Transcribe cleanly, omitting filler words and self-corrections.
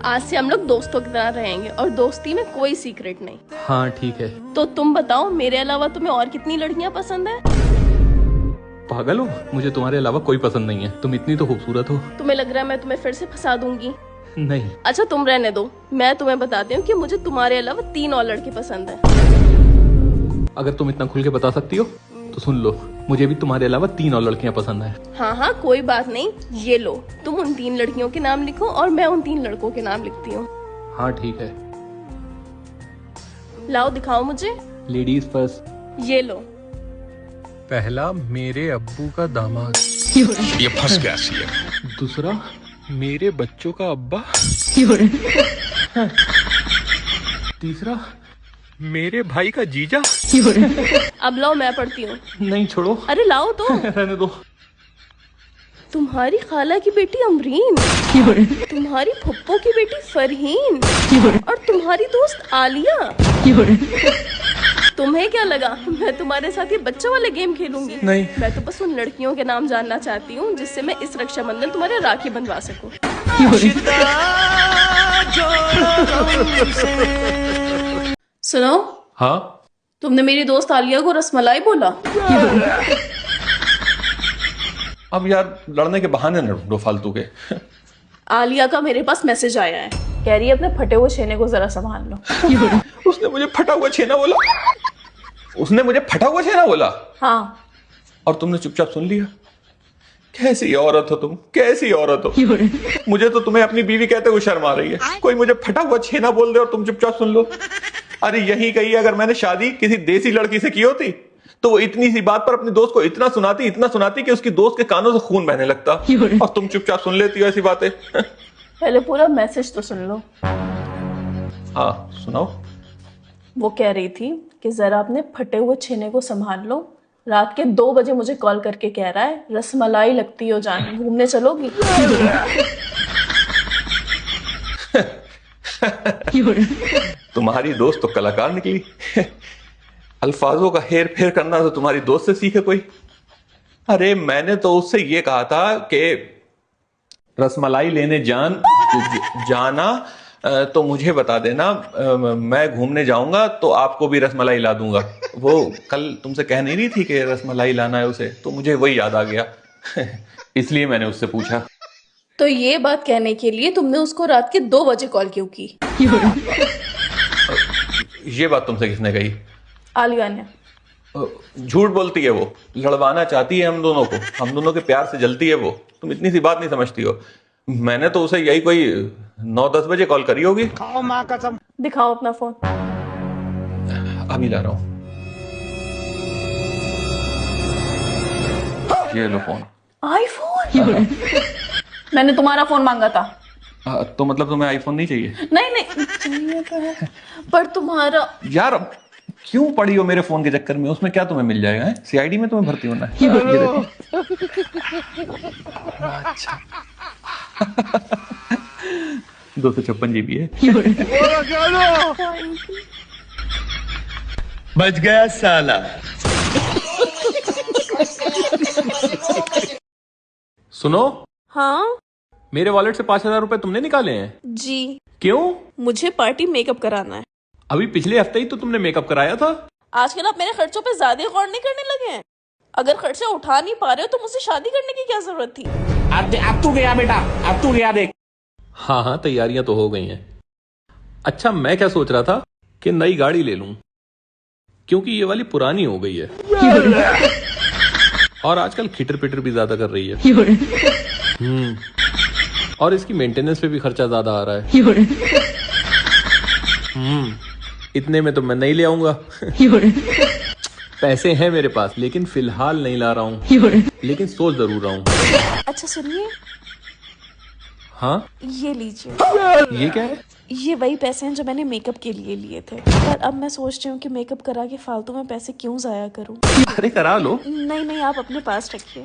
आज से हम लोग दोस्तों की तरह रहेंगे और दोस्ती में कोई सीक्रेट नहीं। हाँ ठीक है। तो तुम बताओ, मेरे अलावा तुम्हें और कितनी लड़कियां पसंद है? पागल हो, मुझे तुम्हारे अलावा कोई पसंद नहीं है। तुम इतनी तो खूबसूरत हो। तुम्हें लग रहा है मैं तुम्हें फिर से फंसा दूंगी? नहीं। अच्छा तुम रहने दो, मैं तुम्हें बताती हूँ कि मुझे तुम्हारे अलावा 3 और लड़के पसंद है। अगर तुम इतना खुल के बता सकती हो तो सुन लो, मुझे भी तुम्हारे अलावा 3 और लड़कियां पसंद है। हाँ हाँ कोई बात नहीं, ये लो तुम उन 3 लड़कियों के नाम लिखो और मैं उन 3 लड़कों के नाम लिखती हूँ। हाँ ठीक है। लाओ दिखाओ मुझे। Ladies first. ये लो। पहला, मेरे अब्बू का दामाद। ये फंस गया सीएम। दूसरा, मेरे बच्चों का अब्बा। तीसरा, मेरे भाई का जीजा। अब लाओ मैं पढ़ती हूँ। नहीं छोड़ो। अरे लाओ तो। रहने दो। तुम्हारी खाला की बेटी अमरीन, तुम्हारी फुप्पो की बेटी फरहीन और तुम्हारी दोस्त आलिया। तुम्हें क्या लगा मैं तुम्हारे साथ ये बच्चों वाले गेम खेलूंगी? नहीं। मैं तो बस उन लड़कियों के नाम जानना चाहती हूँ जिससे मैं इस रक्षाबंधन तुम्हारे राखी बंधवा सकूं। सुनो। हाँ। तुमने मेरी दोस्त आलिया को रसमलाई बोला। अब यार लड़ने के बहाने न ढूंढो फालतू के। आलिया का मेरे पास मैसेज आया है, कह रही है अपने फटे हुए छेने को जरा संभाल लो। उसने मुझे फटा हुआ छेना बोला? उसने मुझे फटा हुआ छेना बोला? हाँ। और तुमने चुपचाप सुन लिया? कैसी औरत हो तुम, कैसी औरत हो। मुझे तो तुम्हें अपनी बीवी कहते हुए शर्म आ रही है। कोई मुझे फटा हुआ छेना बोल दे और तुम चुपचाप सुन लो। अरे यही कही, अगर मैंने शादी किसी देसी लड़की से की होती तो वो इतनी सी बात पर अपनी दोस्त को इतना सुनाती कि उसकी दोस्त के कानों से खून बहने लगता, और तुम चुपचाप सुन लेती हो ऐसी बातें। पहले पूरा मैसेज तो सुन लो। हाँ सुनाओ। वो कह रही थी कि जरा अपने फटे हुए छेने को संभाल लो, रात के 2 बजे मुझे कॉल करके कह रहा है रसमलाई लगती हो जान, घूमने चलोगी? तुम्हारी दोस्त तो कलाकार निकली। अल्फाजों का हेर फेर करना तो तुम्हारी दोस्त से सीखे कोई। अरे मैंने तो उससे ये कहा था कि रसमलाई लेने जाना तो मुझे बता देना, मैं घूमने जाऊंगा तो आपको भी रसमलाई ला दूंगा। वो कल तुमसे कह नहीं रही थी कि रसमलाई लाना है उसे, तो मुझे वही याद आ गया। इसलिए मैंने उससे पूछा। तो ये बात कहने के लिए तुमने उसको रात के 2 बजे कॉल क्यों की? ये बात तुमसे किसने कही? आलिया ने। झूठ बोलती है वो, लड़वाना चाहती है हम दोनों को, हम दोनों के प्यार से जलती है वो। तुम इतनी सी बात नहीं समझती हो। मैंने तो उसे यही कोई 9-10 बजे कॉल करी होगी। खाओ माँ कसम। दिखाओ अपना फोन। अभी ला रहा हूं। ये लो फोन। आईफोन? मैंने तुम्हारा फोन मांगा था। तो मतलब तुम्हें आईफोन नहीं चाहिए? नहीं चाहिए तो है, पर तुम्हारा। यार क्यों पड़ी हो मेरे फोन के चक्कर में? उसमें क्या तुम्हें मिल जाएगा? है सीआईडी में तुम्हें भर्ती होना है। ये देखो। अच्छा। 256 GB है। बच गया साला। सुनो। हाँ मेरे वॉलेट से 5,000 रुपए तुमने निकाले हैं? जी। क्यों? मुझे पार्टी मेकअप कराना है। अभी पिछले हफ्ते ही तो तुमने मेकअप कराया था। आजकल आप मेरे खर्चों पे ज्यादा गौर नहीं करने लगे हैं? अगर खर्चे उठा नहीं पा रहे हो तो मुझसे शादी करने की क्या जरूरत थी? अब तू गया बेटा, अब तू गया देख। हाँ तैयारियां तो हो गई हैं। अच्छा मैं क्या सोच रहा था कि नई गाड़ी ले लूं, क्योंकि ये वाली पुरानी हो गई है और आजकल खिटर पिटर भी ज्यादा कर रही है। और इसकी मेंटेनेंस पे भी खर्चा ज्यादा आ रहा है। इतने में तो मैं नहीं ले आऊंगा। पैसे हैं मेरे पास, लेकिन फिलहाल नहीं ला रहा हूँ, लेकिन सोच जरूर रहा हूँ। अच्छा सुनिए। हाँ ये लीजिए। ये क्या है? ये वही पैसे हैं जो मैंने मेकअप के लिए लिए थे, पर अब मैं सोच रही हूँ कि मेकअप करा के फालतू में पैसे क्यों जाया करूँ। अरे करा लो। नहीं आप अपने पास रखिए।